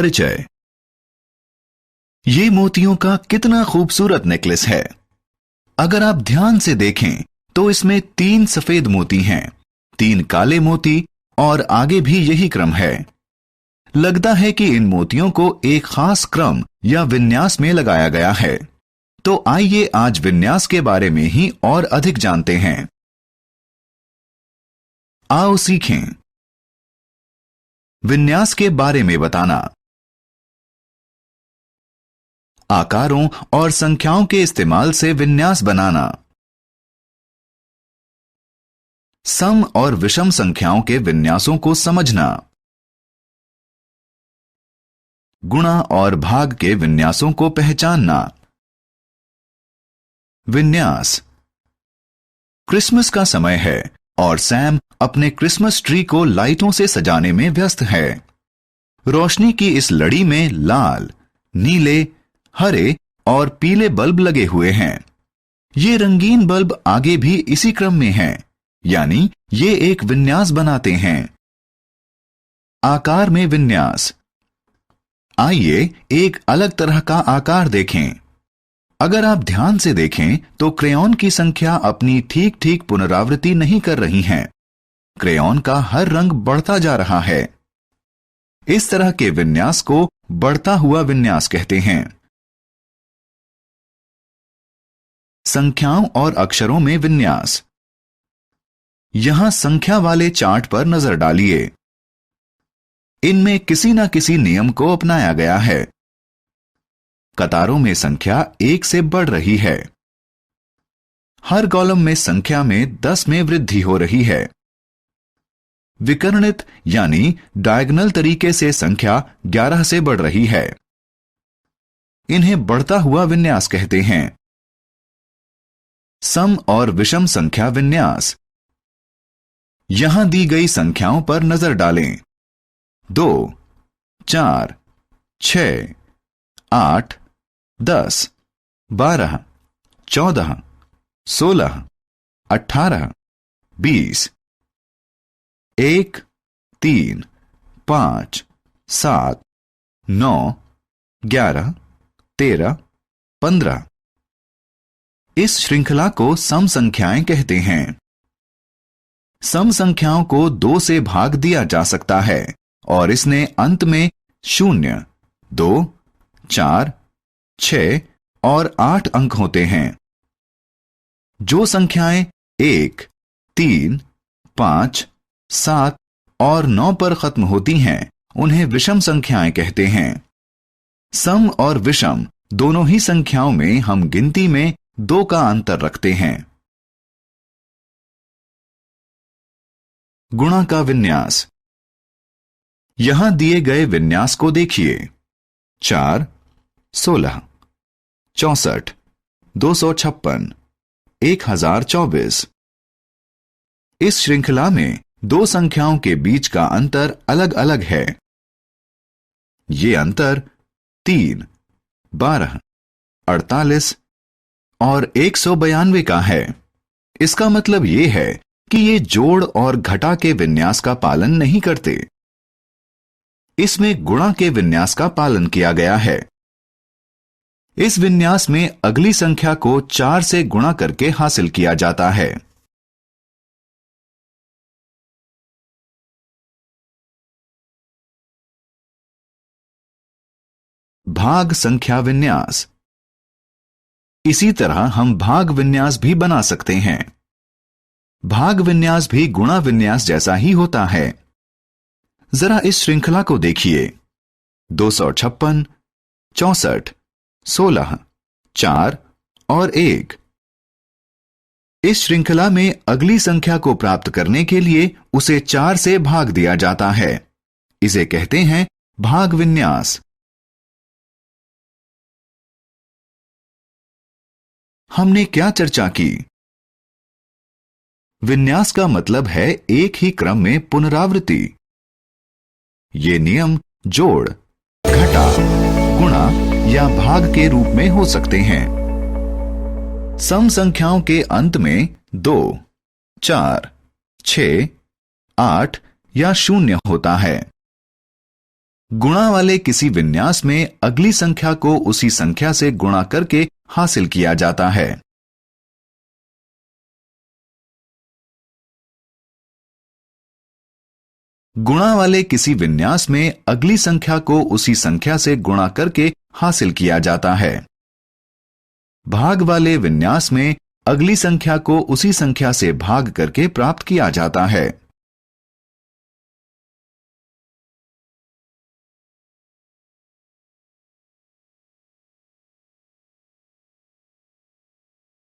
परिचय। ये मोतियों का कितना खूबसूरत नेकलेस है। अगर आप ध्यान से देखें तो इसमें 3 सफेद मोती हैं, 3 काले मोती और आगे भी यही क्रम है। लगता है कि इन मोतियों को एक खास क्रम या विन्यास में लगाया गया है। तो आइए आज विन्यास के बारे में ही और अधिक जानते हैं। आओ सीखें। विन्यास के बारे में बताना। आकारों और संख्याओं के इस्तेमाल से विन्यास बनाना। सम और विषम संख्याओं के विन्यासों को समझना। गुणा और भाग के विन्यासों को पहचानना। विन्यास। क्रिसमस का समय है और सैम अपने क्रिसमस ट्री को लाइटों से सजाने में व्यस्त है। रोशनी की इस लड़ी में लाल, नीले, हरे और पीले बल्ब लगे हुए हैं। ये रंगीन बल्ब आगे भी इसी क्रम में हैं, यानी ये एक विन्यास बनाते हैं। आकार में विन्यास। आइए एक अलग तरह का आकार देखें। अगर आप ध्यान से देखें तो क्रेयॉन की संख्या अपनी ठीक ठीक पुनरावृत्ति नहीं कर रही हैं। क्रेयॉन का हर रंग बढ़ता जा रहा है। इस तरह के विन्यास को बढ़ता हुआ विन्यास कहते हैं। संख्याओं और अक्षरों में विन्यास। यहां संख्या वाले चार्ट पर नजर डालिए। इनमें किसी न किसी नियम को अपनाया गया है। कतारों में संख्या 1 से बढ़ रही है। हर कॉलम में संख्या में 10 में वृद्धि हो रही है। विकर्णित यानी डायगोनल तरीके से संख्या 11 से बढ़ रही है। इन्हें बढ़ता हुआ विन्यास कहते हैं। सम और विषम संख्या विन्यास। यहां दी गई संख्याओं पर नजर डालें। 2, 4, 6, 8, 10, 12, 14, 16, 18, 20, 1, 3, 5, 7, 9, 11, 13, 15। इस श्रृंखला को सम संख्याएं कहते हैं। सम संख्याओं को 2 से भाग दिया जा सकता है और इसने अंत में 0, 2, 4, 6 और 8 अंक होते हैं। जो संख्याएं 1, 3, 5, 7 और 9 पर खत्म होती हैं, उन्हें विषम संख्याएं कहते हैं। सम और विषम दोनों ही संख्याओं में हम गिनती में 2 का अंतर रखते हैं। गुणा का विन्यास। यहां दिए गए विन्यास को देखिए। 4, 16, 64, 256, 1024। इस श्रृंखला में 2 संख्याओं के बीच का अंतर अलग अलग है। ये अंतर 3, 12, 48 और 192 का है। इसका मतलब यह है कि ये जोड़ और घटा के विन्यास का पालन नहीं करते। इसमें गुणा के विन्यास का पालन किया गया है। इस विन्यास में अगली संख्या को 4 से गुणा करके हासिल किया जाता है। भाग संख्या विन्यास। इसी तरह हम भाग विन्यास भी बना सकते हैं। भाग विन्यास भी गुणा विन्यास जैसा ही होता है। जरा इस श्रृंखला को देखिए। 256, 64, 16, 4 और 1। इस श्रृंखला में अगली संख्या को प्राप्त करने के लिए उसे 4 से भाग दिया जाता है। इसे कहते हैं भाग विन्यास। हमने क्या चर्चा की? विन्यास का मतलब है एक ही क्रम में पुनरावृत्ति। ये नियम जोड़, घटा, गुणा या भाग के रूप में हो सकते हैं। सम संख्याओं के अंत में 2, 4, 6, 8 या 0 होता है। गुणा वाले किसी विन्यास में अगली संख्या को उसी संख्या से गुणा करके हासिल किया जाता है। गुणा वाले किसी विन्यास में अगली संख्या को उसी संख्या से गुणा करके हासिल किया जाता है। भाग वाले विन्यास में अगली संख्या को उसी संख्या से भाग करके प्राप्त किया जाता है।